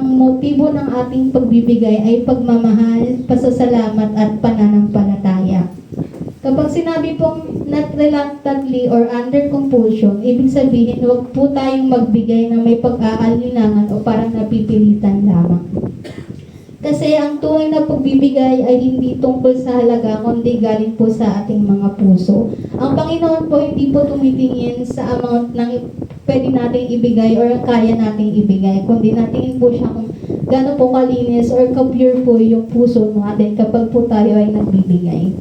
ang motibo ng ating pagbibigay ay pagmamahal, pasasalamat at pananampalataya. Kapag sinabi pong not reluctantly or under compulsion, ibig sabihin huwag po tayong magbigay ng may pag-aalinlangan o parang napipilitan lamang. Kasi ang tunay na pagbibigay ay hindi tungkol sa halaga, kundi galing po sa ating mga puso. Ang Panginoon po hindi po tumitingin sa amount ng pwede nating ibigay or kaya nating ibigay, kundi natingin po siya kung gaano po kalinis or ka-pure po yung puso natin kapag po tayo ay nagbibigay.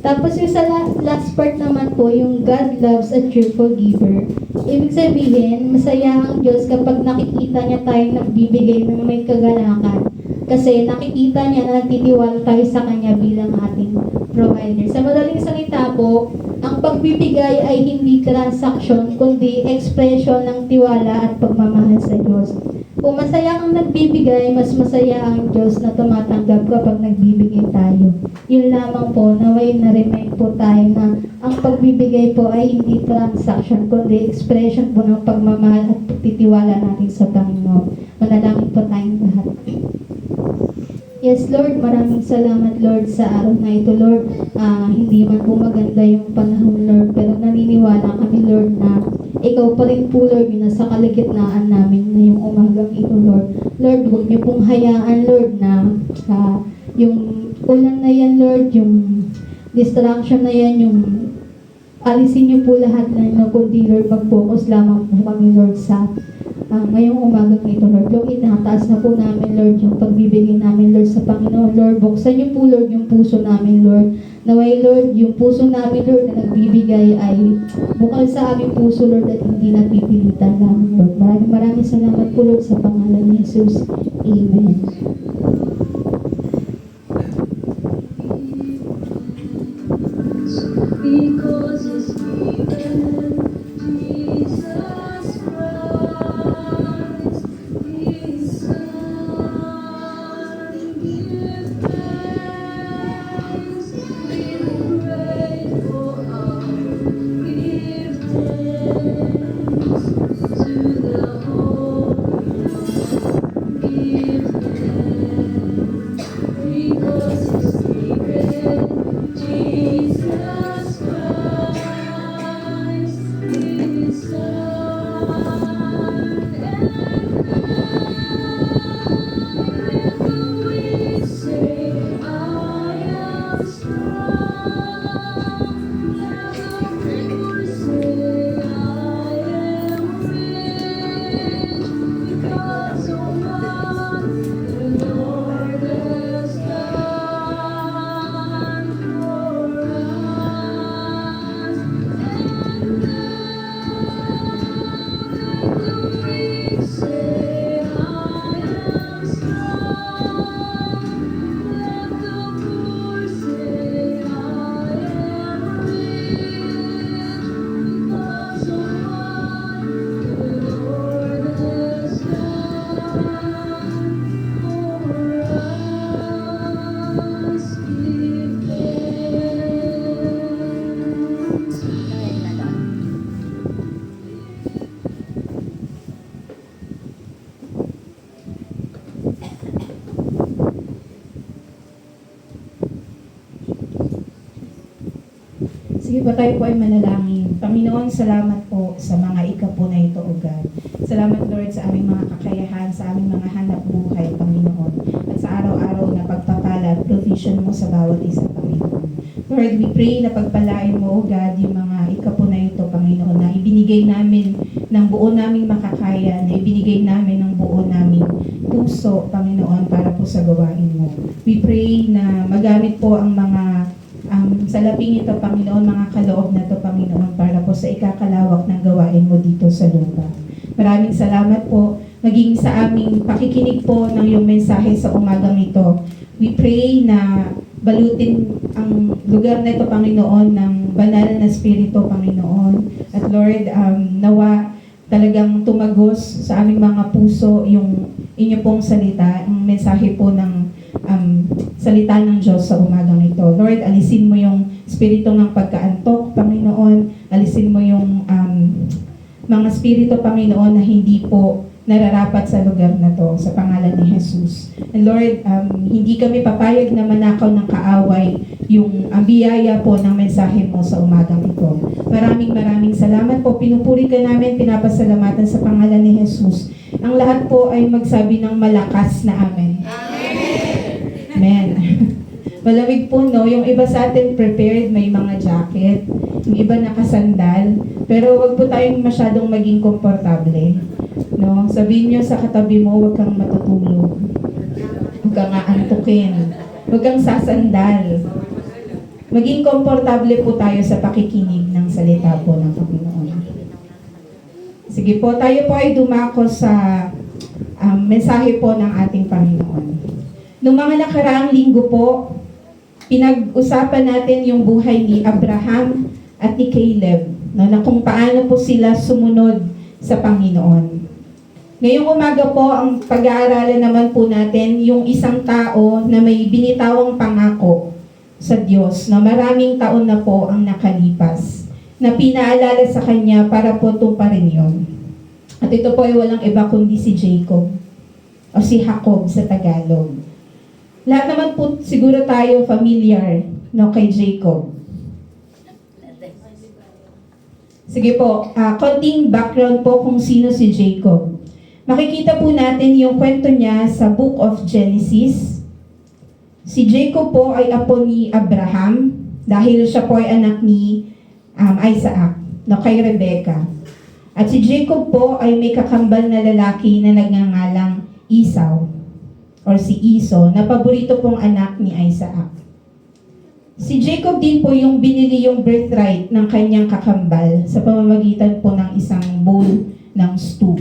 Tapos yung sa last part naman po, yung God loves a cheerful giver. Ibig sabihin, masaya ang Diyos kapag nakikita niya tayong nagbibigay ng may kagalakan. Kasi nakikita niya na nagtitiwala tayo sa Kanya bilang ating provider. Sa madaling salita po, ang pagbibigay ay hindi transaction, kundi expression ng tiwala at pagmamahal sa Diyos. Kung masaya kang nagbibigay, mas masaya ang Diyos na tumatanggap kapag nagbibigay tayo. Yun lamang po, naway na-remind po tayo na ang pagbibigay po ay hindi transaction, kundi expression po ng pagmamahal at pagtitiwala natin sa Panginoon. Manalangin po tayong lahat. Yes, Lord, maraming salamat, Lord, sa araw na ito, Lord. Hindi man po maganda yung panahon, Lord, pero naniniwala kami, Lord, na Ikaw pa rin po, Lord, yung nasa kalagitnaan namin ngayong umagang ito, Lord. Lord, huwag niyo pong hayaan, Lord, na yung ulan na yan, Lord, yung distraction na yan, yung alisin niyo po lahat na yun, kundi, Lord, mag-focus lamang po kami, Lord, sa ngayong umagang ito, Lord. Lord, inataas na po namin, Lord, yung pagbibigay namin, Lord, sa Panginoon. Lord, buksan niyo po, Lord, yung puso namin, Lord. Naway, Lord, yung puso namin, Lord, na nagbibigay ay bukal sa aming puso, Lord, at hindi napipilitan namin, Lord. Maraming salamat po, Lord, sa pangalan ni Jesus. Amen. Because it's given, Jesus Christ, His Son, give thanks, we're grateful heart, give thanks to the Holy One, give thanks, because it's given, Jesus Christ, His Son, and whenever we say, I am strong, let the poor say, I am rich, because of what the Lord has done for us. And now let the weak say, I am strong, let the poor say, I am rich, because of what the Lord has done for us. Give thanks. Sige po, tayo po ay manalangin. Panginoon, salamat po sa mga ikapo na ito, O God. Salamat, Lord, sa aming mga kakayahan, sa aming mga hanap buhay, Panginoon. At sa araw-araw na pagpapala at provision mo sa bawat isa, Panginoon. Lord, we pray na pagpalain mo, O God, yung mga ikapo na ito, Panginoon, na ibinigay namin ng buo naming makakaya, na ibinigay namin ng buo naming puso, Panginoon, para po sa gawain mo. We pray na magamit po ang mga sa labing ito, Panginoon, mga kaloob na ito, Panginoon, para po sa ikakalawak ng gawain mo dito sa lupa. Maraming salamat po, maging sa aming pakikinig po ng iyong mensahe sa umagang ito. We pray na balutin ang lugar na ito, Panginoon, ng banal na spirito, Panginoon. At Lord, nawa talagang tumagos sa aming mga puso yung inyo pong salita, ang mensahe po ng salita ng Diyos sa umagang ito. Lord, alisin mo yung spirito ng pagkaantok, Panginoon. Alisin mo yung mga spirito, Panginoon, na hindi po nararapat sa lugar na to sa pangalan ni Jesus. And Lord, hindi kami papayag na manakaw ng kaaway yung biyaya po ng mensahe mo sa umagang ito. Maraming salamat po. Pinupuri ka namin, pinapasalamatan sa pangalan ni Jesus. Ang lahat po ay magsabi ng malakas na amen. Amen. Malamig po, no? Yung iba sa atin prepared, may mga jacket. Yung iba nakasandal. Pero wag po tayong masyadong maging komportable. No? Sabihin nyo sa katabi mo, wag kang matutulog. Huwag kang aantukin. Huwag kang sasandal. Maging komportable po tayo sa pakikinig ng salita po ng Panginoon. Sige po, tayo po ay dumako sa mensahe po ng ating Panginoon. Noong mga nakaraang linggo po, pinag-usapan natin yung buhay ni Abraham at ni Caleb, no, na kung paano po sila sumunod sa Panginoon. Ngayong umaga po, ang pag-aaralan naman po natin yung isang tao na may binitawang pangako sa Diyos na maraming taon na po ang nakalipas, na pinaalala sa kanya para po tuparin yun. At ito po ay walang iba kundi si Jacob o si Jacob sa Tagalog. Lahat naman po siguro tayo familiar, no, kay Jacob. Sige po, konting background po kung sino si Jacob. Makikita po natin yung kwento niya sa Book of Genesis. Si Jacob po ay apo ni Abraham dahil siya po ay anak ni Isaac, no, kay Rebecca. At si Jacob po ay may kakambal na lalaki na nagngangalang Esau or si Esau, na paborito pong anak ni Isaac. Si Jacob din po yung binili yung birthright ng kanyang kakambal sa pamamagitan po ng isang bowl ng stew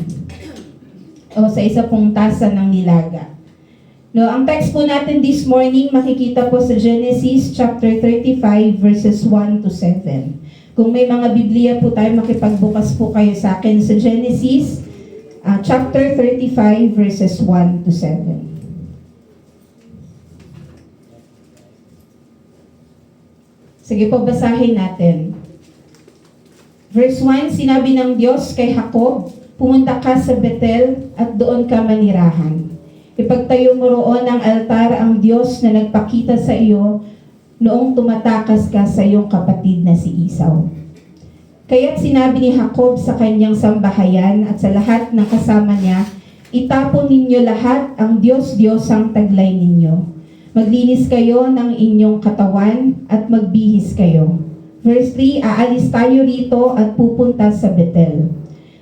o sa isa pong tasa ng nilaga. No, ang text po natin this morning makikita po sa Genesis chapter 35 verses 1 to 7. Kung may mga Biblia po tayo, makipagbukas po kayo sa akin sa Genesis chapter 35 verses 1 to 7. Sige po, basahin natin. Verse 1, sinabi ng Diyos kay Jacob, pumunta ka sa Bethel at doon ka manirahan. Ipagtayo mo roon ang altar ang Diyos na nagpakita sa iyo noong tumatakas ka sa iyong kapatid na si Esau. Kaya't sinabi ni Jacob sa kanyang sambahayan at sa lahat ng kasama niya, itapon ninyo lahat ang Diyos-Diyos ang taglay ninyo. Maglinis kayo ng inyong katawan at magbihis kayo. Verse 3, aalis tayo rito at pupunta sa Bethel.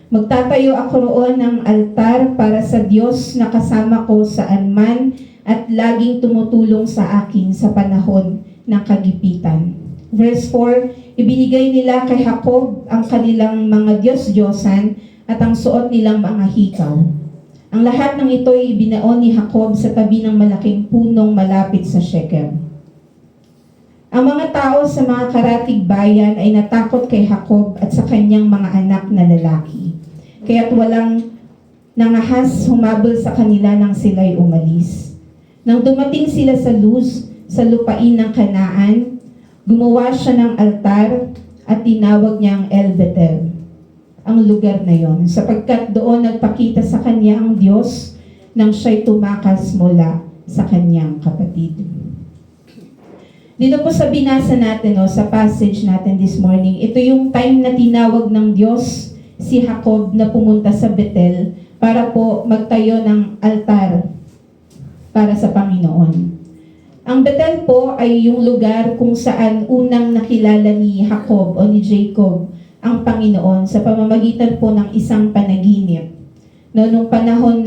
Magtatayo ako roon ng altar para sa Diyos na kasama ko saan man at laging tumutulong sa akin sa panahon ng kagipitan. Verse 4, ibinigay nila kay Jacob ang kanilang mga Diyos-Diyosan at ang suot nilang mga hikaw. Ang lahat ng ito ay ibinaon ni Jacob sa tabi ng malaking punong malapit sa Shechem. Ang mga tao sa mga karatig bayan ay natakot kay Jacob at sa kanyang mga anak na lalaki. Kaya't walang nangahas humabol sa kanila nang sila'y umalis. Nang dumating sila sa Luz, sa lupain ng Kanaan, gumawa siya ng altar at tinawag niyang El Bethel, ang lugar na yon, sapagkat doon nagpakita sa kanya ang Diyos nang siya'y tumakas mula sa kanyang kapatid. Dito po sa binasa natin, sa passage natin this morning, ito yung time na tinawag ng Diyos si Jacob na pumunta sa Bethel para po magtayo ng altar para sa Panginoon. Ang Bethel po ay yung lugar kung saan unang nakilala ni Jacob o ni Jacob ang Panginoon sa pamamagitan po ng isang panaginip. No, nung panahon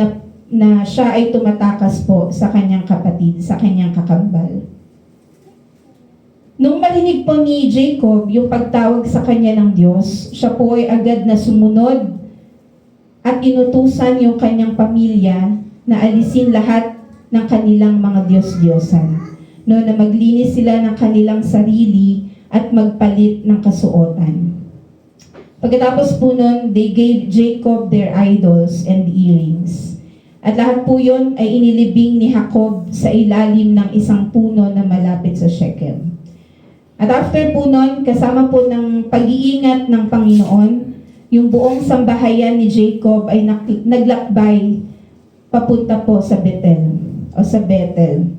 na siya ay tumatakas po sa kanyang kapatid, sa kanyang kakambal. Nung marinig po ni Jacob yung pagtawag sa kanya ng Diyos, siya po ay agad na sumunod at inutusan yung kanyang pamilya na alisin lahat ng kanilang mga Diyos-Diyosan. No, na maglinis sila ng kanilang sarili at magpalit ng kasuotan. Pagkatapos po nun, they gave Jacob their idols and earrings. At lahat po yun ay inilibing ni Jacob sa ilalim ng isang puno na malapit sa Shechem. At after po nun, kasama po ng pag-iingat ng Panginoon, yung buong sambahayan ni Jacob ay naglakbay papunta po sa Bethel o sa Bethel.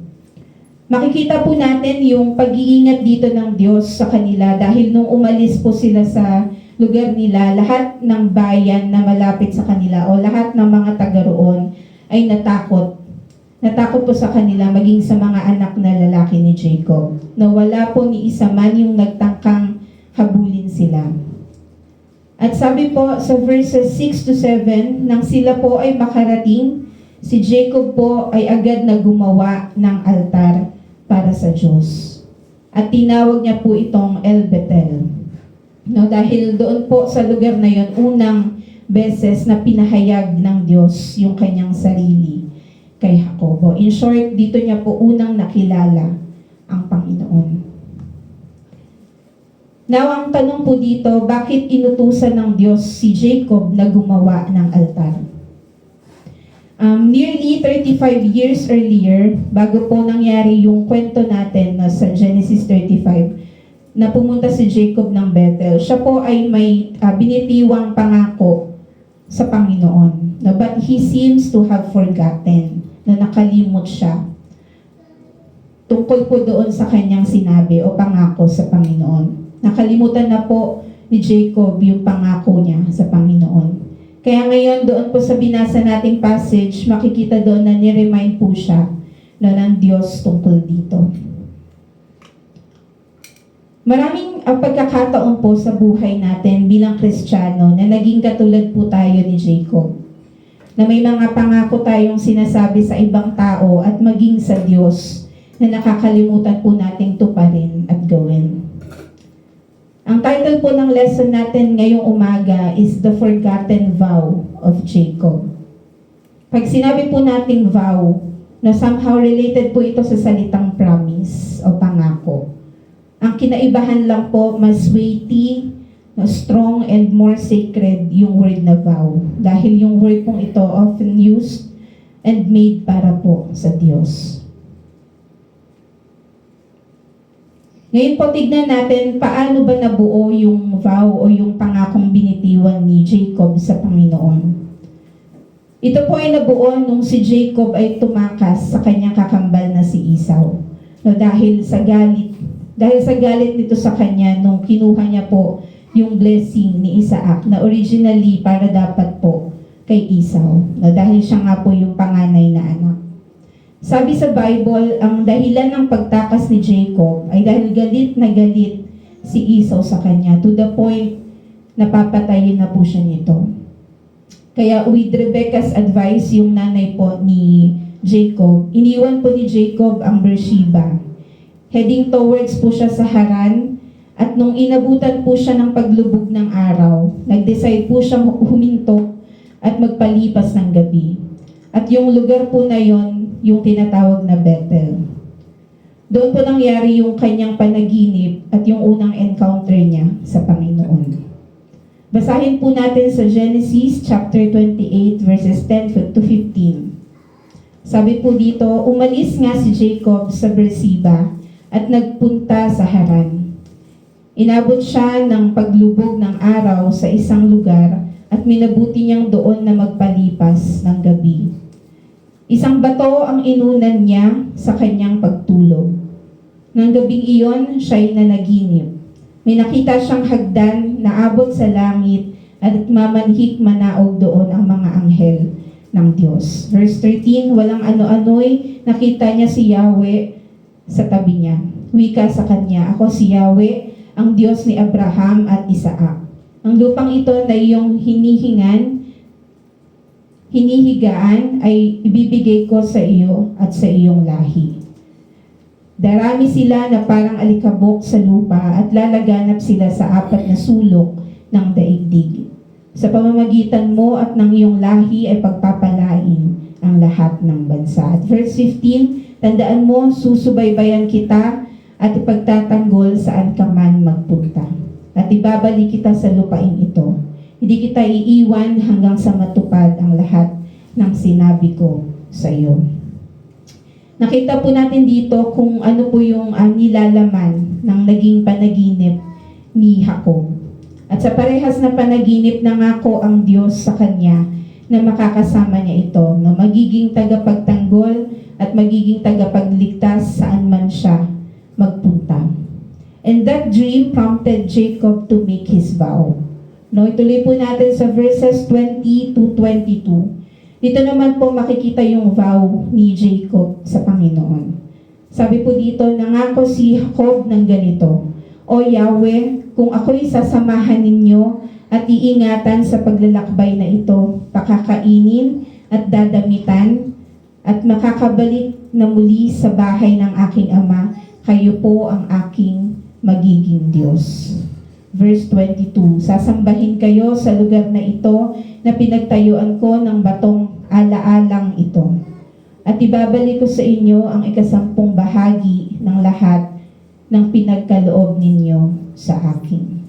Makikita po natin yung pag-iingat dito ng Diyos sa kanila dahil nung umalis po sila sa lugar nila, lahat ng bayan na malapit sa kanila o lahat ng mga taga roon ay natakot. Natakot po sa kanila maging sa mga anak na lalaki ni Jacob. Na wala po ni isa man yung nagtangkang habulin sila. At sabi po sa verses 6 to 7, nang sila po ay makarating, si Jacob po ay agad na gumawa ng altar para sa Diyos. At tinawag niya po itong El Bethel. No, dahil doon po sa lugar na yon, unang beses na pinahayag ng Diyos yung kanyang sarili kay Jacobo. In short, dito niya po unang nakilala ang Panginoon. Now, ang tanong po dito, bakit inutusan ng Diyos si Jacob na gumawa ng altar? Nearly 35 years earlier, bago po nangyari yung kwento natin sa Genesis 35, na pumunta si Jacob ng Bethel, siya po ay may binitiwang pangako sa Panginoon. No, but he seems to have forgotten, na nakalimot siya tungkol po doon sa kanyang sinabi o pangako sa Panginoon. Nakalimutan na po ni Jacob yung pangako niya sa Panginoon. Kaya ngayon doon po sa binasa nating passage, makikita doon na ni-remind po siya ng Diyos tungkol dito. Maraming pagkakataon po sa buhay natin bilang Kristiyano na naging katulad po tayo ni Jacob. Na may mga pangako tayong sinasabi sa ibang tao at maging sa Diyos na nakakalimutan po nating tuparin at gawin. Ang title po ng lesson natin ngayong umaga is The Forgotten Vow of Jacob. Pag sinabi po nating vow, na somehow related po ito sa salitang promise o pangako. Ang kinaibahan lang po, mas weighty, strong, and more sacred yung word na vow. Dahil yung word pong ito often used and made para po sa Diyos. Ngayon po tignan natin paano ba nabuo yung vow o yung pangakong binitiwan ni Jacob sa Panginoon. Ito po ay nabuo nung si Jacob ay tumakas sa kanyang kakambal na si Esau. No, dahil sa galit nito sa kanya nung kinuha niya po yung blessing ni Isaac na originally para dapat po kay Esau. No, dahil siya nga po yung panganay na anak. Sabi sa Bible, ang dahilan ng pagtakas ni Jacob ay dahil galit na galit si Esau sa kanya to the point na papatayin na po siya nito. Kaya with Rebecca's advice, yung nanay po ni Jacob, iniwan po ni Jacob ang Beersheba. Heading towards po siya sa Haran, at nung inabutan po siya ng paglubog ng araw, nag-decide po siyang huminto at magpalipas ng gabi. At yung lugar po na yon, yung tinatawag na Bethel. Doon po nangyari yung kanyang panaginip at yung unang encounter niya sa Panginoon. Basahin po natin sa Genesis chapter 28 verses 10 to 15. Sabi po dito, umalis nga si Jacob sa Beersheba at nagpunta sa Haran. Inabot siya ng paglubog ng araw sa isang lugar at minabuti niyang doon na magpalipas ng gabi. Isang bato ang inunan niya sa kanyang pagtulog. Nang gabing iyon, siya'y nanaginip. May nakita siyang hagdan na abot sa langit at mamanhik manaog doon ang mga anghel ng Diyos. Verse 13, walang ano-ano'y nakita niya si Yahweh sa tabi niya. Wika sa kanya, ako si Yahweh, ang Diyos ni Abraham at Isaac. Ang lupang ito na iyong hinihigaan ay ibibigay ko sa iyo at sa iyong lahi. Darami sila na parang alikabok sa lupa at lalaganap sila sa apat na sulok ng daigdig. Sa pamamagitan mo at ng iyong lahi ay pagpapalain ang lahat ng bansa. At verse 15, tandaan mo, susubaybayan kita at ipagtatanggol saan ka man magpunta. At ibabalik kita sa lupain ito. Hindi kita iiwan hanggang sa matupad ang lahat ng sinabi ko sa iyo. Nakita po natin dito kung ano po yung nilalaman ng naging panaginip ni Jacob. At sa parehas na panaginip, nangako ang Diyos sa kanya na makakasama niya ito, na magiging tagapagtanggol at magiging tagapagligtas saan man siya magpunta. And that dream prompted Jacob to make his vow. No, ituloy po natin sa verses 20 to 22. Dito naman po makikita yung vow ni Jacob sa Panginoon. Sabi po dito, nangako si Jacob ng ganito, O Yahweh, kung ako'y sasamahan ninyo at iingatan sa paglalakbay na ito, pakakainin at dadamitan at makakabalik na muli sa bahay ng aking ama, kayo po ang aking magiging Diyos. Verse 22, sasambahin kayo sa lugar na ito na pinagtayuan ko ng batong alaalang ito. At ibabalik ko sa inyo ang 10 bahagi ng lahat ng pinagkaloob ninyo sa akin.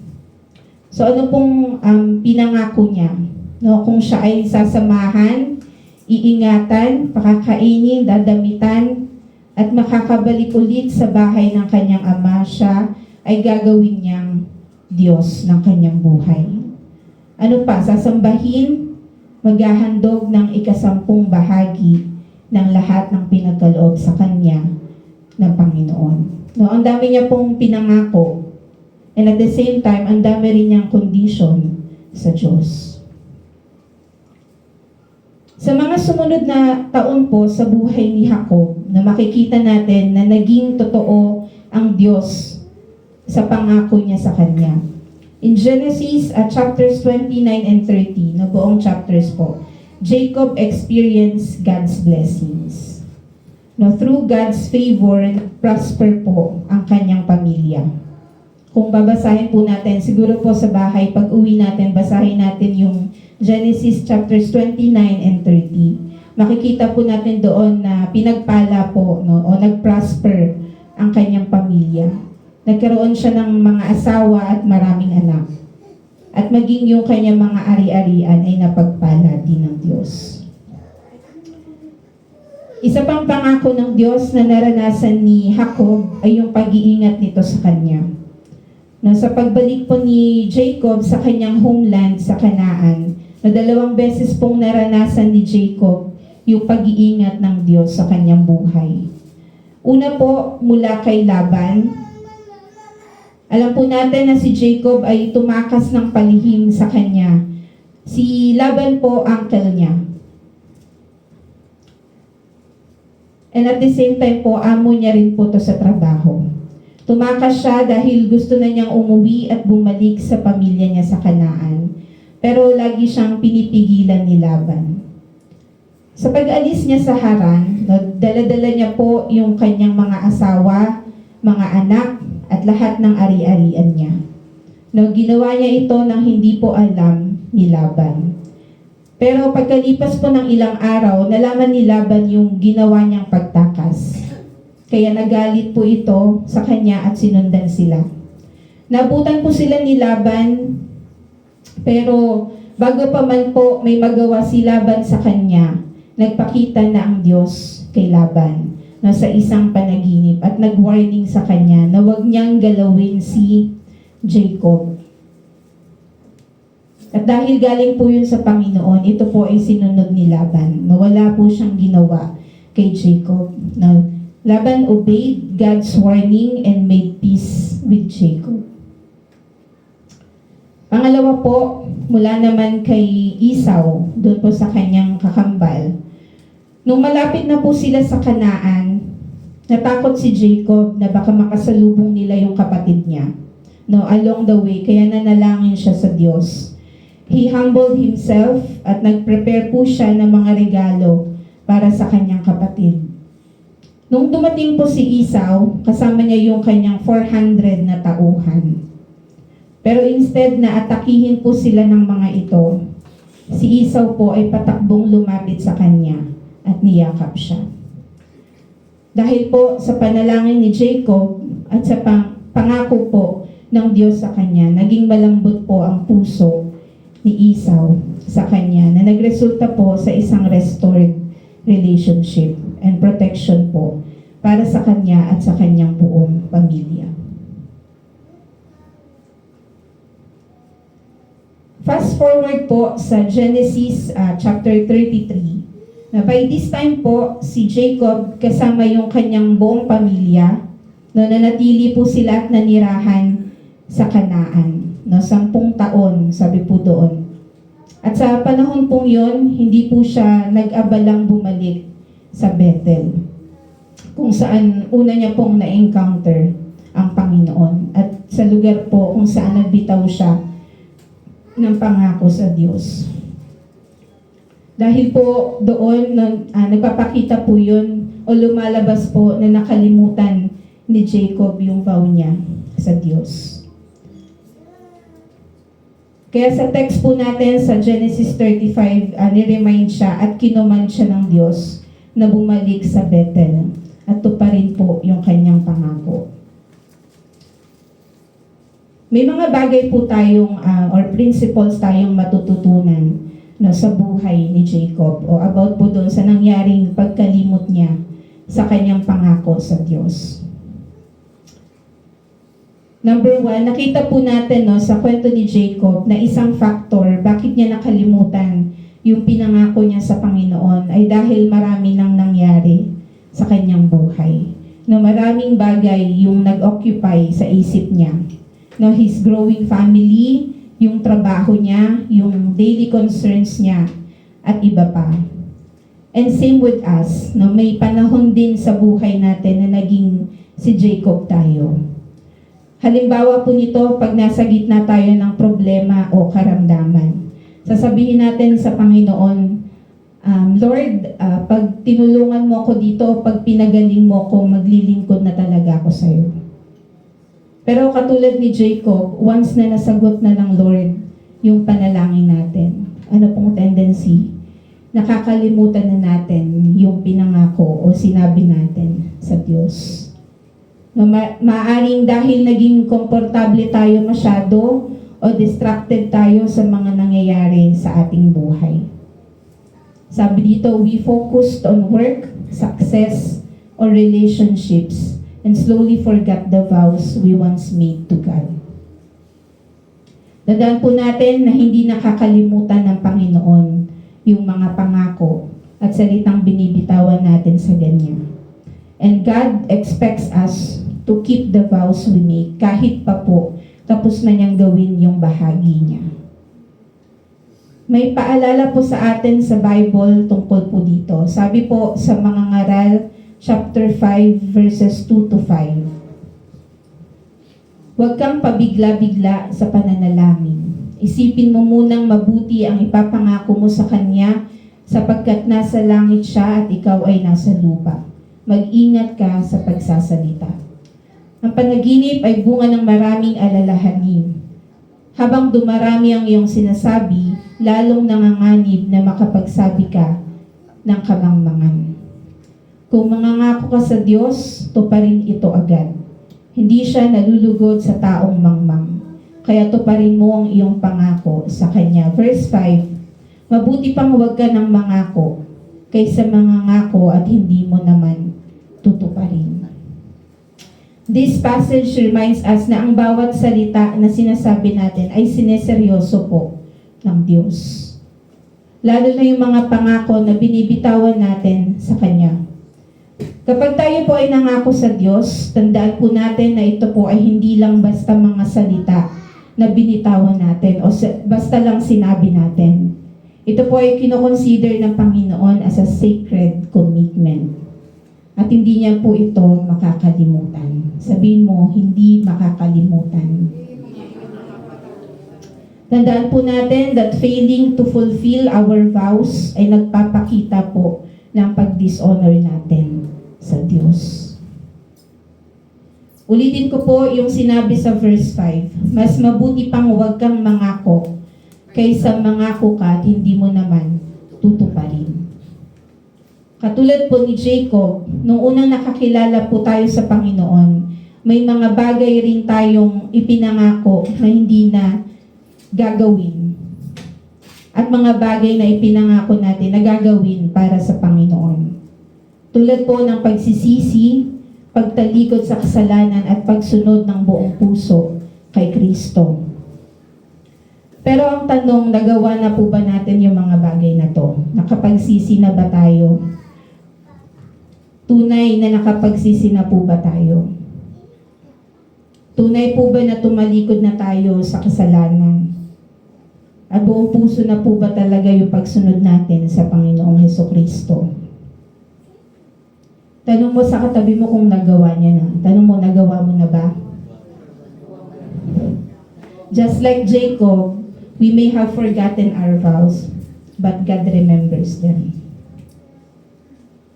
So ano pong pinangako niya? No, kung siya ay sasamahan, iingatan, pakakainin, dadamitan, at makakabalik ulit sa bahay ng kanyang ama, siya ay gagawin niyang Diyos ng kanyang buhay. Ano pa? Sasambahin, maghahandog ng 10 bahagi ng lahat ng pinagkaloob sa kanya ng Panginoon. No, ang dami niya pong pinangako. And at the same time, ang dami rin niyang condition sa Diyos. Sa mga sumunod na taon po sa buhay ni Jacob, na makikita natin na naging totoo ang Diyos sa pangako niya sa kanya. In Genesis chapters 29 and 30, na buong chapters po, Jacob experienced God's blessings. No, through God's favor, prosper po ang kanyang pamilya. Kung babasahin po natin, siguro po sa bahay, pag uwi natin, basahin natin yung Genesis chapters 29 and 30. Makikita po natin doon na pinagpala po, no, o nag-prosper ang kanyang pamilya. Nagkaroon siya ng mga asawa at maraming anak. At maging yung kanyang mga ari-arian ay napagpala din ng Diyos. Isa pang pangako ng Diyos na naranasan ni Jacob ay yung pag-iingat nito sa kanya. No, sa pagbalik po ni Jacob sa kanyang homeland sa Canaan, na 2 beses pong naranasan ni Jacob yung pag-iingat ng Diyos sa kanyang buhay. Una po, mula kay Laban. Alam po natin na si Jacob ay tumakas ng palihim sa kanya. Si Laban po, uncle niya. And at the same time po, amo niya rin po to sa trabaho. Tumakas siya dahil gusto na niyang umuwi at bumalik sa pamilya niya sa Canaan. Pero lagi siyang pinipigilan ni Laban. Sa pag-alis niya sa Haran, dala-dala niya po yung kanyang mga asawa, mga anak, at lahat ng ari-arian niya. No, ginawa niya ito nang hindi po alam ni Laban. Pero pagkalipas po ng ilang araw, nalaman ni Laban yung ginawa niyang pagtakas. Kaya nagalit po ito sa kanya at sinundan sila. Nabutan po sila ni Laban, pero bago pa man po may magawa si Laban sa kanya, nagpakita na ang Diyos kay Laban na sa isang panaginip at nag-warning sa kanya na huwag niyang galawin si Jacob. At dahil galing po yun sa Panginoon, ito po ay sinunod ni Laban, na wala po siyang ginawa kay Jacob. Now, Laban obeyed God's warning and made peace with Jacob. Pangalawa po, mula naman kay Esau, doon po sa kanyang kakambal. Nung malapit na po sila sa Canaan, natakot si Jacob na baka makasalubong nila yung kapatid niya. No, along the way, kaya nanalangin siya sa Diyos. He humbled himself at nag-prepare po siya ng mga regalo para sa kanyang kapatid. Nung dumating po si Esau, kasama niya yung kanyang 400 na tauhan. Pero instead na atakihin po sila ng mga ito, si Esau po ay patakbong lumapit sa kanya at niyakap siya. Dahil po sa panalangin ni Jacob at sa pangako po ng Diyos sa kanya, naging malambot po ang puso ni Esau sa kanya na nagresulta po sa isang restored relationship and protection po para sa kanya at sa kanyang buong pamilya. Fast forward po sa Genesis chapter 33. Na by this time po, si Jacob kasama yung kanyang buong pamilya, no, nanatili po sila at nanirahan sa Kanaan. No, 10 taon, sabi po doon. At sa panahon pong yon, hindi po siya nag-abalang bumalik sa Bethel, kung saan una niya pong na-encounter ang Panginoon. At sa lugar po kung saan nagbitaw siya ng pangako sa Diyos. Dahil po doon, nagpapakita po yun o lumalabas po na nakalimutan ni Jacob yung vow niya sa Diyos. Kaya sa text po natin sa Genesis 35, niremind siya at kinuman siya ng Diyos na bumalik sa Bethel at tuparin po yung kanyang pangako. May mga bagay po tayong or principles tayong matututunan na sa buhay ni Jacob o about po doon sa nangyaring pagkalimot niya sa kanyang pangako sa Diyos. Number 1, nakita po natin sa kwento ni Jacob na isang factor bakit niya nakalimutan yung pinangako niya sa Panginoon ay dahil marami nang nangyari sa kanyang buhay. Na maraming bagay yung nag-occupy sa isip niya. No, his growing family, yung trabaho niya, yung daily concerns niya, at iba pa. And same with us, no, may panahon din sa buhay natin na naging si Jacob tayo. Halimbawa po nito, pag nasa gitna tayo ng problema o karamdaman, sasabihin natin sa Panginoon, Lord, pag tinulungan mo ako dito, pag pinagaling mo ako, maglilingkod na talaga ako sa iyo. Pero katulad ni Jacob, once na nasagot na ng Lord yung panalangin natin, ano pong tendency? Nakakalimutan na natin yung pinangako o sinabi natin sa Diyos. Maaring dahil naging komportable tayo masyado o distracted tayo sa mga nangyayari sa ating buhay. Sabi dito, we focused on work, success, or relationships and slowly forgot the vows we once made to God. Tandaan po natin na hindi nakakalimutan ng Panginoon yung mga pangako at salitang binibitawan natin sa ganyan. And God expects us to keep the vows we make kahit pa po tapos na niyang gawin yung bahagi niya. May paalala po sa atin sa Bible tungkol po dito. Sabi po sa mga ngaral, chapter 5, verses 2 to 5. Huwag kang pabigla-bigla sa pananalangin. Isipin mo munang mabuti ang ipapangako mo sa Kanya sapagkat nasa langit siya at ikaw ay nasa lupa. Mag-ingat ka sa pagsasalita. Ang panaginip ay bunga ng maraming alalahanin. Habang dumarami ang iyong sinasabi, lalong nanganganib na makapagsabi ka ng kamangmangan. Kung mangangako ka sa Diyos, tuparin ito agad. Hindi siya nalulugod sa taong mangmang. Kaya tuparin mo ang iyong pangako sa Kanya. Verse 5, mabuti pang huwag ka ng mangako kaysa mangangako at hindi mo naman tutuparin. This passage reminds us na ang bawat salita na sinasabi natin ay sineseryoso po ng Diyos. Lalo na yung mga pangako na binibitawan natin sa Kanya. Kapag tayo po ay nangako sa Diyos, tandaan po natin na ito po ay hindi lang basta mga salita na binitawan natin o basta lang sinabi natin. Ito po ay kinoconsider ng Panginoon as a sacred commitment. At hindi niya po ito makakalimutan. Sabihin mo, hindi makakalimutan. Tandaan po natin that failing to fulfill our vows ay nagpapakita po ng pag-dishonor natin sa Diyos. Ulitin ko po yung sinabi sa verse 5. Mas mabuti pang huwag kang mangako kaysa mangako ka at hindi mo naman tutuparin. Katulad po ni Jacob, nung unang nakakilala po tayo sa Panginoon, may mga bagay rin tayong ipinangako na hindi na gagawin. At mga bagay na ipinangako natin na gagawin para sa Panginoon. Tulad po ng pagsisisi, pagtalikod sa kasalanan at pagsunod ng buong puso kay Kristo. Pero ang tanong, nagawa na po ba natin yung mga bagay na to? Nakapagsisi na ba tayo? Tunay na nakapagsisi na po ba tayo? Tunay po ba na tumalikod na tayo sa kasalanan? At buong puso na po ba talaga yung pagsunod natin sa Panginoong Hesukristo? Tanong mo sa katabi mo kung nagawa niya na. Tanong mo, nagawa mo na ba? Just like Jacob, we may have forgotten our vows, but God remembers them.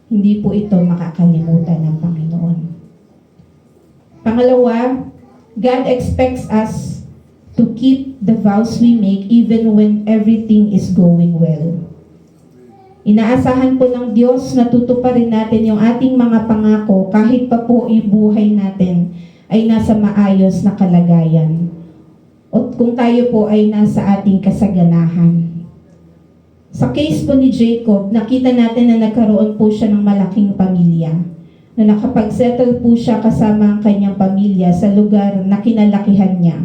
Hindi po ito makakalimutan ng Panginoon. Pangalawa, God expects us to keep the vows we make even when everything is going well. Inaasahan po ng Diyos na tutuparin natin yung ating mga pangako kahit pa po yung buhay natin ay nasa maayos na kalagayan. O kung tayo po ay nasa ating kasaganahan. Sa case po ni Jacob, nakita natin na nagkaroon po siya ng malaking pamilya. Na nakapag-settle po siya kasama ang kanyang pamilya sa lugar na kinalakihan niya.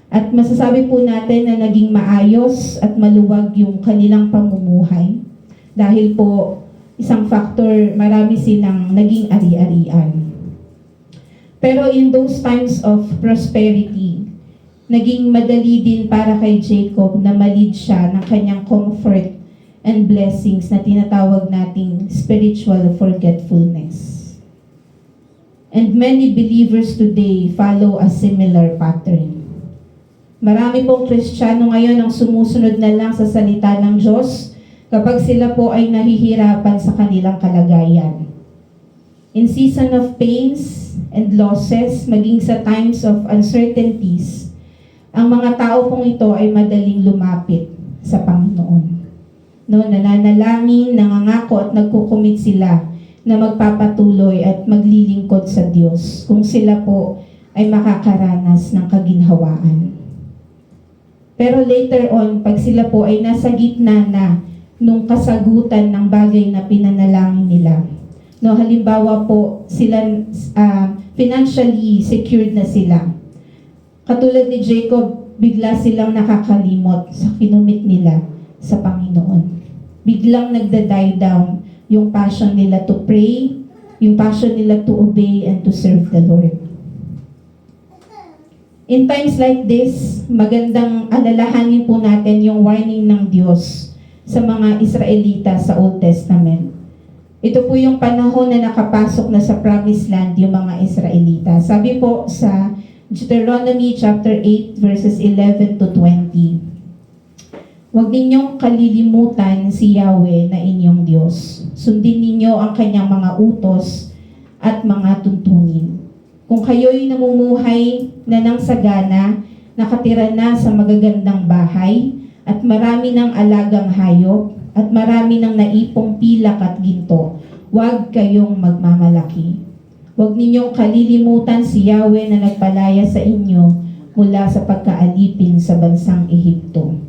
At masasabi po natin na naging maayos at maluwag yung kanilang pamumuhay. Dahil po, isang factor, marami silang naging ari-arian. Pero in those times of prosperity, naging madali din para kay Jacob na malid siya ng kanyang comfort and blessings na tinatawag nating spiritual forgetfulness. And many believers today follow a similar pattern. Marami pong Kristiyano ngayon ang sumusunod na lang sa salita ng Diyos kapag sila po ay nahihirapan sa kanilang kalagayan. In season of pains and losses, maging sa times of uncertainties, ang mga tao pong ito ay madaling lumapit sa Panginoon. No, nananalangin, nangangako at nagkukumit sila na magpapatuloy at maglilingkod sa Diyos kung sila po ay makakaranas ng kaginhawaan. Pero later on, pag sila po ay nasa gitna na nung kasagutan ng bagay na pinanalangin nila, no, halimbawa po sila financially secured na sila. Katulad ni Jacob, bigla silang nakakalimot sa kinumit nila sa Panginoon. Biglang nagda-die down yung passion nila to pray, yung passion nila to obey and to serve the Lord. In times like this, magandang alalahanin po natin yung warning ng Diyos sa mga Israelita sa Old Testament. Ito po yung panahon na nakapasok na sa Promised Land yung mga Israelita. Sabi po sa Deuteronomy chapter 8 verses 11 to 20. Huwag ninyong kalilimutan si Yahweh na inyong Diyos. Sundin ninyo ang kanyang mga utos at mga tuntunin. Kung kayo'y namumuhay na ng sagana, nakatira na sa magagandang bahay, at marami ng alagang hayop, at marami ng naipong pilak at ginto, huwag kayong magmamalaki. Huwag ninyong kalilimutan si Yahweh na nagpalaya sa inyo mula sa pagkaalipin sa bansang Ehipto.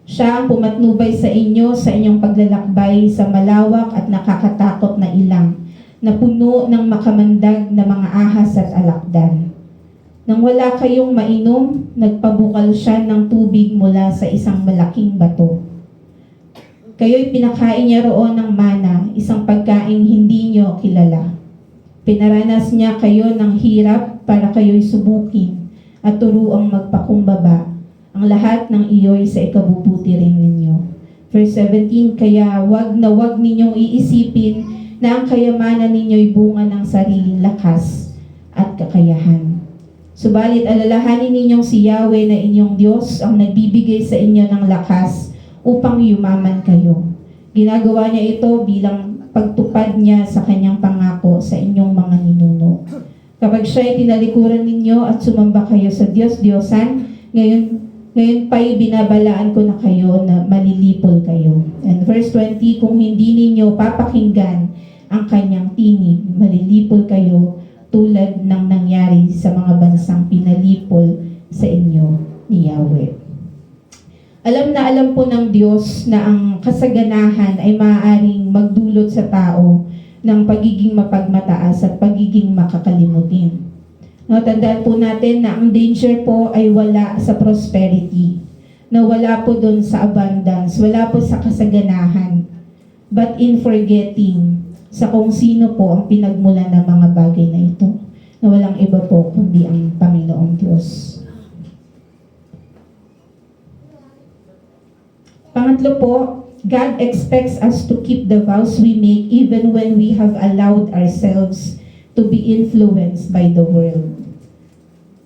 Siya ang pumatnubay sa inyo sa inyong paglalakbay sa malawak at nakakatakot na ilang na puno ng makamandag na mga ahas at alakdan. Nang wala kayong mainom, nagpabukal siya ng tubig mula sa isang malaking bato. Kayo'y pinakain niya roon ng mana, isang pagkaing hindi niyo kilala. Pinaranas niya kayo ng hirap para kayo'y subukin at turuang magpakumbaba. Ang lahat ng iyo'y sa ikabubuti rin ninyo. Verse 17, kaya wag na wag ninyong iisipin na ang kayamanan ninyo'y bunga ng sariling lakas at kakayahan. Subalit alalahanin ninyong si Yahweh na inyong Diyos ang nagbibigay sa inyo ng lakas upang yumaman kayo. Ginagawa niya ito bilang pagtupad niya sa kanyang pangako sa inyong mga ninuno. Kapag siya ay tinalikuran ninyo at sumamba kayo sa Diyos-Diyosan, ngayon pa'y binabalaan ko na kayo na malilipol kayo. And verse 20, kung hindi ninyo papakinggan ang kanyang tinig, malilipol kayo tulad ng nangyari sa mga bansang pinalipol sa inyo ni Yahweh. Alam na alam po ng Diyos na ang kasaganahan ay maaaring magdulot sa tao ng pagiging mapagmataas at pagiging makakalimutin. No, tandaan po natin na ang danger po ay wala sa prosperity. na wala po doon sa abundance, wala po sa kasaganahan, but in forgetting sa kung sino po ang pinagmulan ng mga bagay na ito, na walang iba po kundi ang Panginoong Diyos. Pangatlo po, God expects us to keep the vows we make even when we have allowed ourselves to be influenced by the world.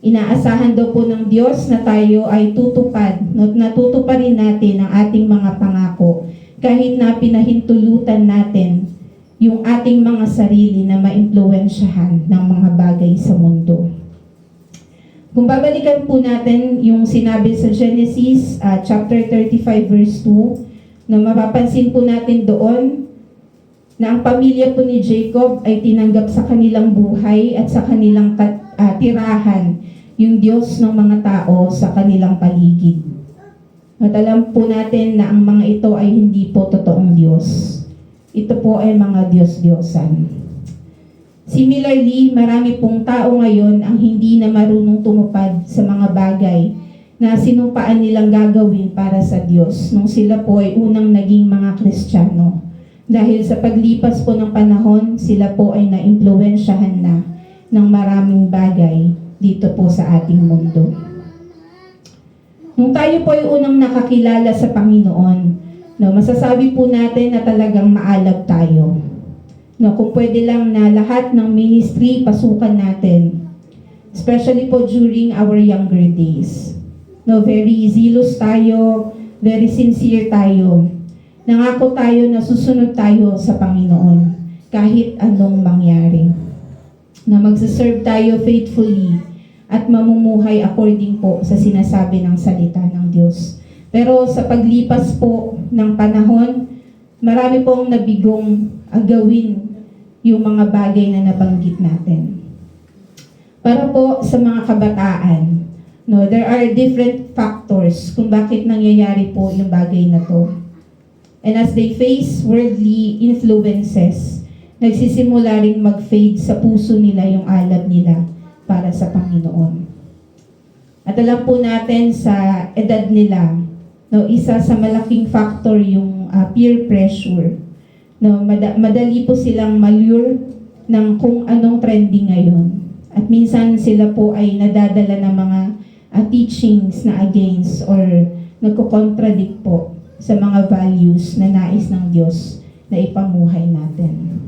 Inaasahan daw po ng Diyos na tayo ay tutupad, natutuparin natin ang ating mga pangako kahit na pinahintulutan natin yung ating mga sarili na maimpluwensyahan ng mga bagay sa mundo. Kung babalikan po natin yung sinabi sa Genesis chapter 35 verse 2, na mapapansin po natin doon na ang pamilya po ni Jacob ay tinanggap sa kanilang buhay at sa kanilang tirahan yung Diyos ng mga tao sa kanilang paligid. At alam po natin na ang mga ito ay hindi po totoong Diyos. Ito po ay mga Diyos-Diyosan. Similarly, marami pong tao ngayon ang hindi na marunong tumupad sa mga bagay na sinumpaan nilang gagawin para sa Diyos nung sila po ay unang naging mga Kristiyano. Dahil sa paglipas po ng panahon, sila po ay naimpluwensyahan na ng maraming bagay dito po sa ating mundo. Nung tayo po ay unang nakakilala sa Panginoon, masasabi po natin na talagang maalab tayo. Kung pwede lang na lahat ng ministry pasukan natin, especially po during our younger days. Very zealous tayo, very sincere tayo. Nangako tayo na susunod tayo sa Panginoon kahit anong mangyari. Na magsaserve tayo faithfully at mamumuhay according po sa sinasabi ng salita ng Diyos. Pero sa paglipas po ng panahon, marami pong nabigong gawin yung mga bagay na nabanggit natin. Para po sa mga kabataan, there are different factors kung bakit nangyayari po yung bagay na to. And as they face worldly influences, nagsisimula ring mag-fade sa puso nila yung alab nila para sa Panginoon. At alam po natin sa edad nila, isa sa malaking factor yung peer pressure. Madali po silang malure ng kung anong trending ngayon. At minsan sila po ay nadadala ng mga teachings na against or nagko-contradict po sa mga values na nais ng Diyos na ipamuhay natin.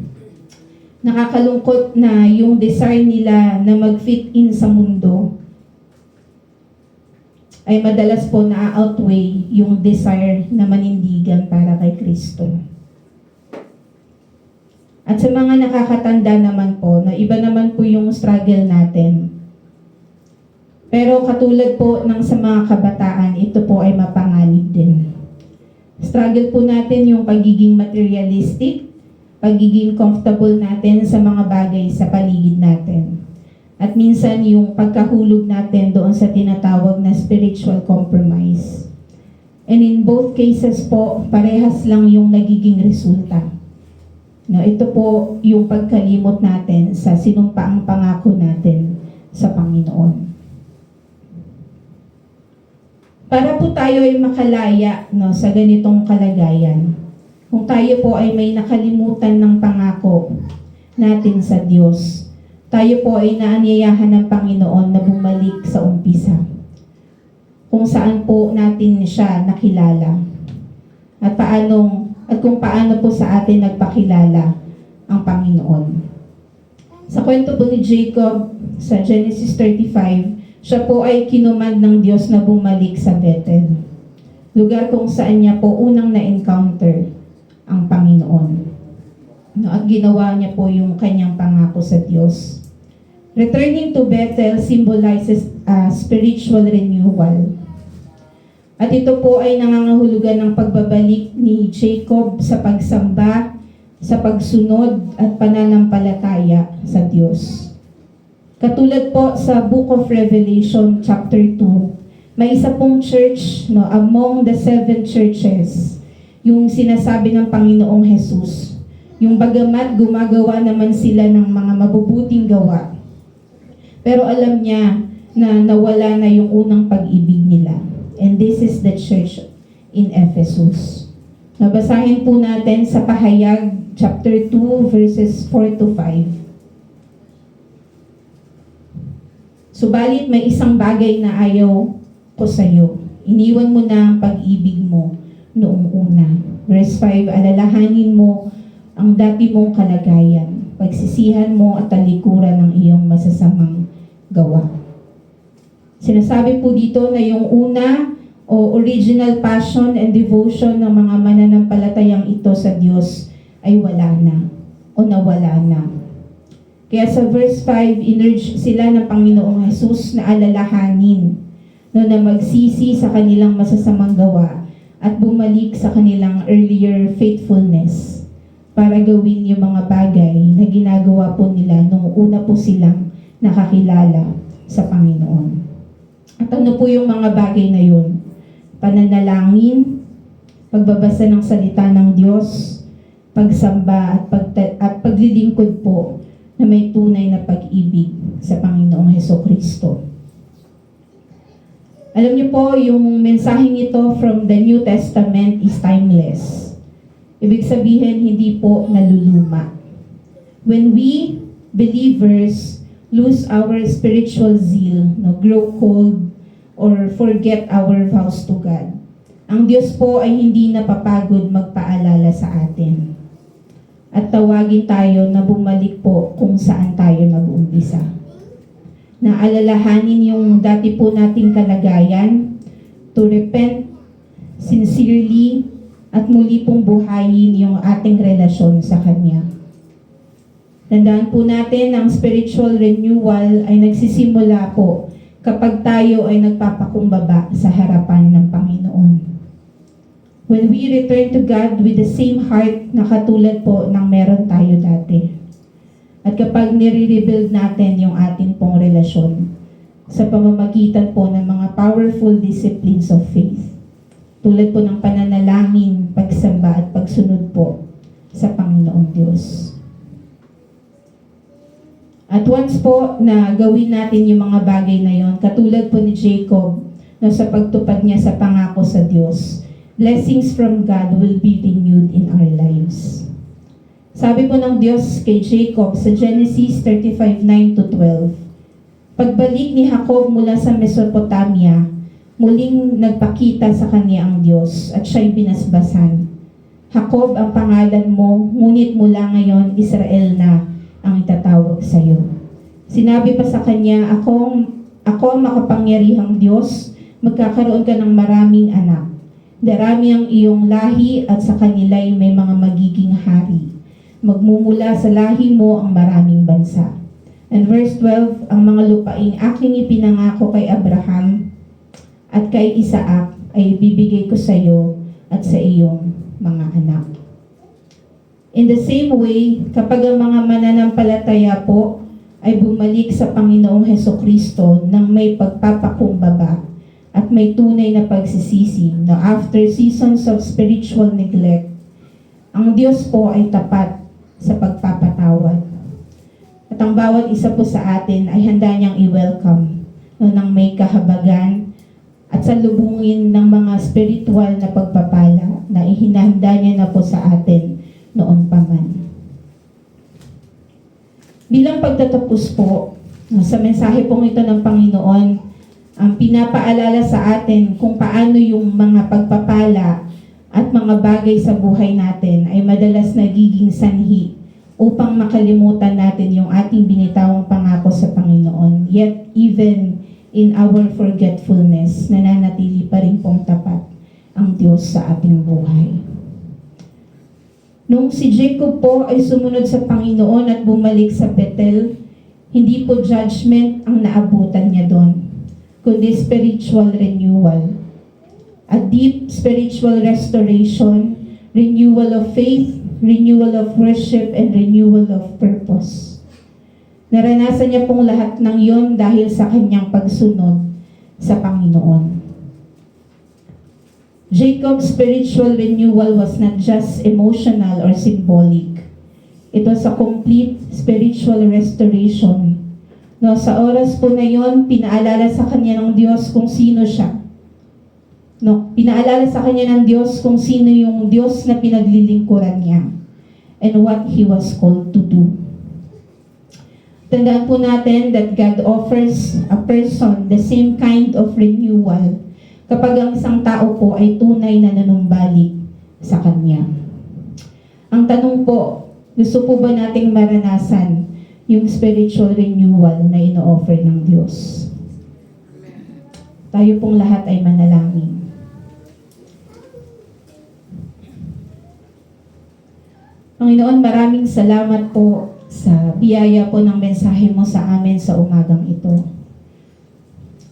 Nakakalungkot na yung desire nila na mag-fit in sa mundo ay madalas po na-outweigh yung desire na manindigan para kay Kristo. At sa mga nakakatanda naman po, na iba naman po yung struggle natin. Pero katulad po ng sa mga kabataan, ito po ay mapanganib din. Struggle po natin yung pagiging materialistic, pagiging comfortable natin sa mga bagay sa paligid natin. At minsan yung pagkahulog natin doon sa tinatawag na spiritual compromise. And in both cases po, parehas lang yung nagiging resulta. Ito po yung pagkalimot natin sa sinumpaang pangako natin sa Panginoon. Para po tayo ay makalaya sa ganitong kalagayan, kung tayo po ay may nakalimutan ng pangako natin sa Diyos, tayo po ay naanyayahan ng Panginoon na bumalik sa umpisa, kung saan po natin siya nakilala, at kung paano po sa atin nagpakilala ang Panginoon. Sa kwento po ni Jacob sa Genesis 35, siya po ay kinumand ng Diyos na bumalik sa Bethel, lugar kung saan niya po unang na-encounter ang Panginoon. At ginawa niya po yung kanyang pangako sa Diyos. Returning to Bethel symbolizes spiritual renewal. At ito po ay nangangahulugan ng pagbabalik ni Jacob sa pagsamba, sa pagsunod at pananampalataya sa Diyos. Katulad po sa Book of Revelation chapter 2, may isa pong church among the 7 churches, yung sinasabi ng Panginoong Jesus, yung bagamat gumagawa naman sila ng mga mabubuting gawa, pero alam niya na nawala na yung unang pag-ibig nila. And this is the church in Ephesus. Nabasahin po natin sa Pahayag chapter 2 verses 4 to 5. Subalit may isang bagay na ayaw ko sa iyo. Iniwan mo na ang pag-ibig mo noong una. Verse 5, alalahanin mo ang dati mong kalagayan. Pagsisihan mo at talikuran ng iyong masasamang gawa. Sinasabi po dito na yung una o original passion and devotion ng mga mananampalatayang ito sa Diyos ay wala na o nawala na. Kaya sa verse 5, inurge sila ng Panginoong Jesus na alalahanin na magsisi sa kanilang masasamang gawa at bumalik sa kanilang earlier faithfulness para gawin yung mga bagay na ginagawa po nila nung una po silang nakakilala sa Panginoon. At ano po yung mga bagay na yun? Pananalangin, pagbabasa ng salita ng Diyos, pagsamba at paglilingkod po na may tunay na pag-ibig sa Panginoong Hesukristo. Alam niyo po, yung mensaheng ito from the New Testament is timeless. Ibig sabihin, hindi po naluluma. When we, believers, lose our spiritual zeal, grow cold, or forget our vows to God, ang Diyos po ay hindi napapagod magpaalala sa atin. At tawagin tayo na bumalik po kung saan tayo nag-umpisa. Na alalahanin yung dati po nating kalagayan, to repent sincerely, at muli pong buhayin yung ating relasyon sa Kanya. Tandaan po natin, ang spiritual renewal ay nagsisimula po kapag tayo ay nagpapakumbaba sa harapan ng Panginoon. When we return to God with the same heart na katulad po ng meron tayo dati. At kapag nire-rebuild natin yung ating pong relasyon sa pamamagitan po ng mga powerful disciplines of faith. Tulad po ng pananalangin, pagsamba at pagsunod po sa Panginoong Diyos. At once po na gawin natin yung mga bagay na yon, katulad po ni Jacob na sa pagtupad niya sa pangako sa Diyos, blessings from God will be renewed in our lives. Sabi po ng Diyos kay Jacob sa Genesis 35:9-12, pagbalik ni Jacob mula sa Mesopotamia, muling nagpakita sa kanya ang Diyos at siya'y binasbasan. Jacob ang pangalan mo, ngunit mula ngayon Israel na ang itatawag sa iyo. Sinabi pa sa kanya, ako ang makapangyarihang Diyos, magkakaroon ka ng maraming anak. Darami ang iyong lahi at sa kanila'y may mga magiging hari. Magmumula sa lahi mo ang maraming bansa. And verse 12, ang mga lupaing aking ipinangako kay Abraham at kay Isaac ay bibigay ko sa iyo at sa iyong mga anak. In the same way, kapag ang mga mananampalataya po ay bumalik sa Panginoong Hesukristo nang may pagpapakumbaba at may tunay na pagsisisi na after seasons of spiritual neglect, ang Diyos po ay tapat sa pagpapatawad. At ang bawat isa po sa atin ay handa niyang i-welcome nang may kahabagan at salubungin ng mga spiritual na pagpapala na ihinahanda niya na po sa atin noon pa man. Bilang pagtatapos po, sa mensahe pong ito ng Panginoon, ang pinapaalala sa atin kung paano yung mga pagpapala at mga bagay sa buhay natin ay madalas nagiging sanhi upang makalimutan natin yung ating binitawang pangako sa Panginoon. Yet, even in our forgetfulness, nananatili pa rin pong tapat ang Diyos sa ating buhay. Nung si Jacob po ay sumunod sa Panginoon at bumalik sa Bethel, hindi po judgment ang naabutan niya doon, kundi spiritual renewal. A deep spiritual restoration, renewal of faith, renewal of worship, and renewal of purpose. Naranasan niya pong lahat ng yon dahil sa kanyang pagsunod sa Panginoon. Jacob's spiritual renewal was not just emotional or symbolic. It was a complete spiritual restoration. No, sa oras po na yon, pinaalala sa kanya ng Diyos kung sino siya. No, pinaalala sa kanya ng Diyos kung sino yung Diyos na pinaglilingkuran niya and what He was called to do. Tandaan po natin that God offers a person the same kind of renewal kapag ang isang tao po ay tunay na nanumbalik sa Kanya. Ang tanong po, gusto po ba nating maranasan yung spiritual renewal na ino-offer ng Diyos? Tayo pong lahat ay manalangin. Panginoon, maraming salamat po sa biyaya po ng mensahe mo sa amin sa umagang ito.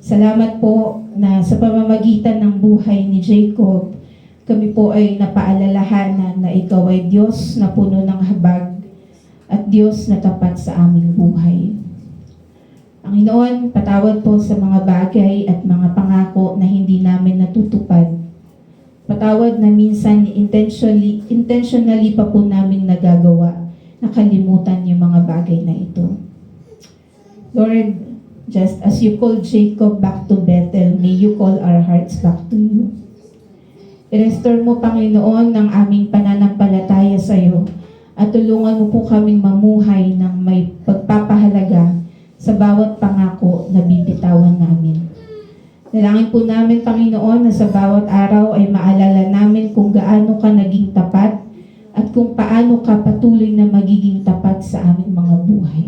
Salamat po na sa pamamagitan ng buhay ni Jacob, kami po ay napaalalahanan na ikaw ay Diyos na puno ng habag at Diyos na tapat sa aming buhay. Panginoon, patawad po sa mga bagay at mga pangako na hindi namin natutupad. Patawad na minsan intentionally pa po namin nagagawa, nakalimutan yung mga bagay na ito. Lord, just as you called Jacob back to Bethel, may you call our hearts back to you. I-restore mo, Panginoon, ng aming pananampalataya sa iyo at tulungan mo po kaming mamuhay ng may pagpapahalaga sa bawat pangako na bibitawan namin. Dalangin po namin, Panginoon, na sa bawat araw ay maalala namin kung gaano ka naging tapat at kung paano ka patuloy na magiging tapat sa aming mga buhay.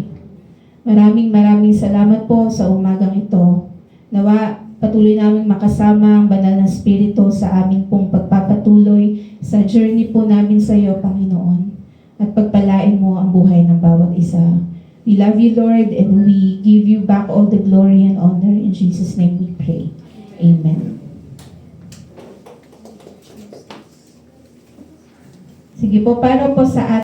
Maraming salamat po sa umagang ito. Nawa, patuloy namin makasama ang banal na Espiritu sa aming pong pagpapatuloy sa journey po namin sa iyo, Panginoon. At pagpalain mo ang buhay ng bawat isa. We love you, Lord, and we give you back all the glory and honor. In Jesus' name we pray. Amen. Sige po, para po sa